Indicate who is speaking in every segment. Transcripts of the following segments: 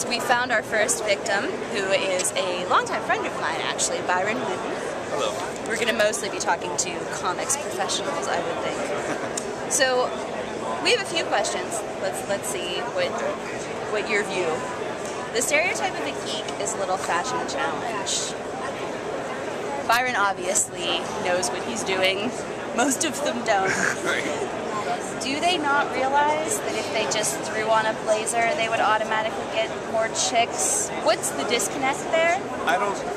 Speaker 1: we found our first victim, who is a longtime friend of mine, actually, Byron Winton.
Speaker 2: Hello.
Speaker 1: We're going to mostly be talking to comics professionals, I would think. So, we have a few questions. Let's see what your view. The stereotype of a geek is a little fashion challenge. Byron obviously knows what he's doing. Most of them don't.
Speaker 2: Right.
Speaker 1: Do they not realize that if they just threw on a blazer, they would automatically get more chicks? What's the disconnect there?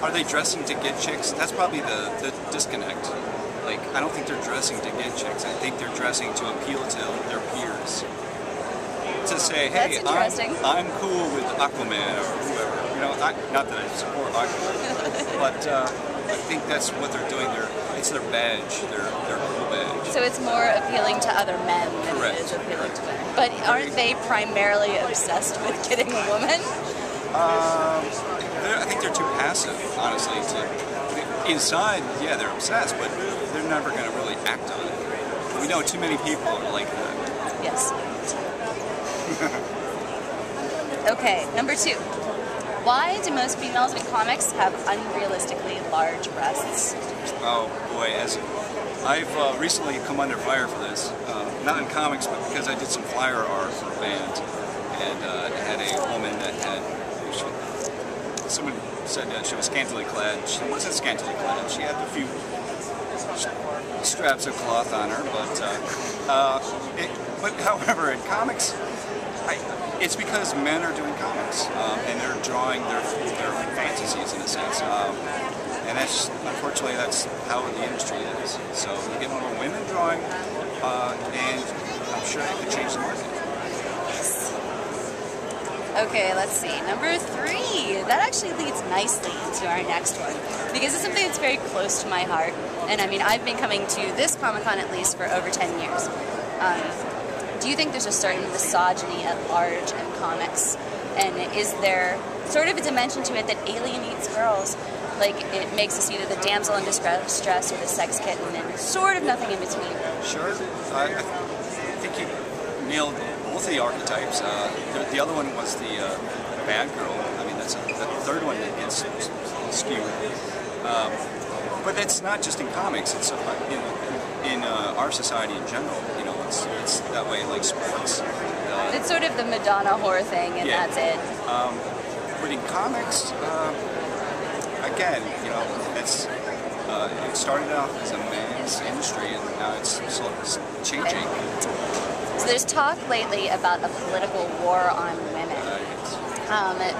Speaker 2: Are they dressing to get chicks? That's probably the disconnect. Like, I don't think they're dressing to get chicks. I think they're dressing to appeal to their peers. To say, hey, I'm cool with Aquaman or whoever. You know, not that I support Aquaman, but I think that's what they're doing. It's their badge, their cool badge.
Speaker 1: So it's more appealing to other men than
Speaker 2: Correct.
Speaker 1: it is appealing to women. But aren't they primarily obsessed with getting a woman?
Speaker 2: I think they're too passive, honestly. Inside, yeah, they're obsessed, but they're never going to really act on it. We know too many people are like that.
Speaker 1: Yes. Okay, number 2. Why do most females in comics have unrealistically large breasts?
Speaker 2: Oh boy, I've recently come under fire for this. Not in comics, but because I did some flyer art for a band, and had a woman that had. Someone said that she was scantily clad. She wasn't scantily clad. She had a few straps of cloth on her, but however, in comics, it's because men are doing comics, and they're drawing their fantasies in a sense. And unfortunately, that's how the industry is. So you get more women drawing, and I'm sure it could change the market.
Speaker 1: Okay, let's see. Number 3. That actually leads nicely into our next one, because it's something that's very close to my heart. And I mean, I've been coming to this Comic Con at least for over 10 years. Do you think there's a certain misogyny at large in comics? And is there sort of a dimension to it that alienates girls? Like, it makes us either the damsel in distress or the sex kitten, and sort of nothing in between.
Speaker 2: Sure. I think you nailed both of the archetypes. The other one was the bad girl. I mean, that's the third one that gets skewed. But it's not just in comics. It's in our society in general. You know, it's that way, like sports.
Speaker 1: It's sort of the Madonna whore thing, and
Speaker 2: yeah.
Speaker 1: that's it.
Speaker 2: But in comics, again, you know, it started off as a man's industry, and now it's sort of changing.
Speaker 1: So there's talk lately about a political war on women.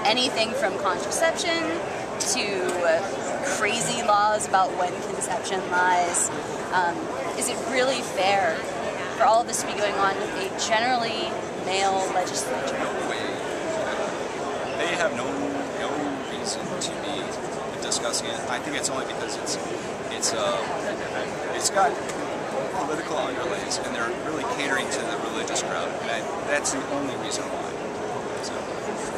Speaker 1: Anything from contraception to crazy laws about when conception lies. Is it really fair for all of this to be going on with a generally male legislature?
Speaker 2: No way. They have no reason to be discussing it. I think it's only because it's got political underlays, and they're really catering to the religious crowd, and that's the only reason why. So.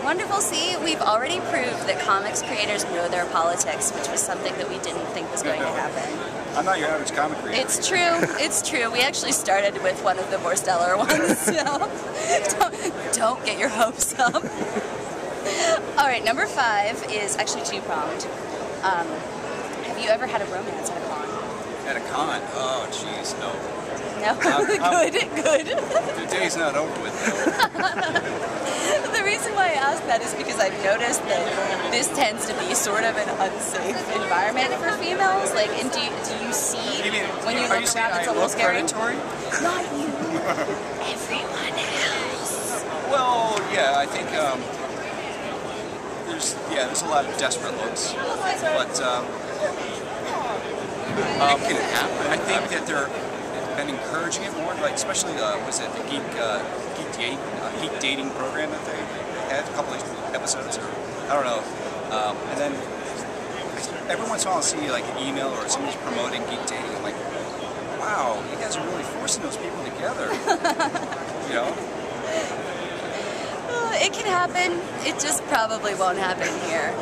Speaker 1: Wonderful. See, we've already proved that comics creators know their politics, which was something that we didn't think was going to happen.
Speaker 2: I'm not your average comic creator.
Speaker 1: It's true. It's true. We actually started with one of the more stellar ones, so don't get your hopes up. All right, number 5 is actually 2-pronged. Have you ever had a romance at a con?
Speaker 2: At a con? Oh, jeez, no.
Speaker 1: No? Good.
Speaker 2: The day's not over with, though.
Speaker 1: The reason why I ask that is because I've noticed that this tends to be sort of an unsafe environment for females. Like, and do you see when you look around it's a little scary?
Speaker 2: Predatory?
Speaker 1: Not you. Everyone else.
Speaker 2: Well, yeah, I think there's a lot of desperate looks, but it can happen. I think that they're been encouraging it more, like especially was it the geek dating program that they had a couple of episodes, or I don't know, and then every once in a while I'll see like an email or somebody's promoting geek dating. I'm like, wow, you guys are really forcing those people together. You know.
Speaker 1: It can happen. It just probably won't happen here.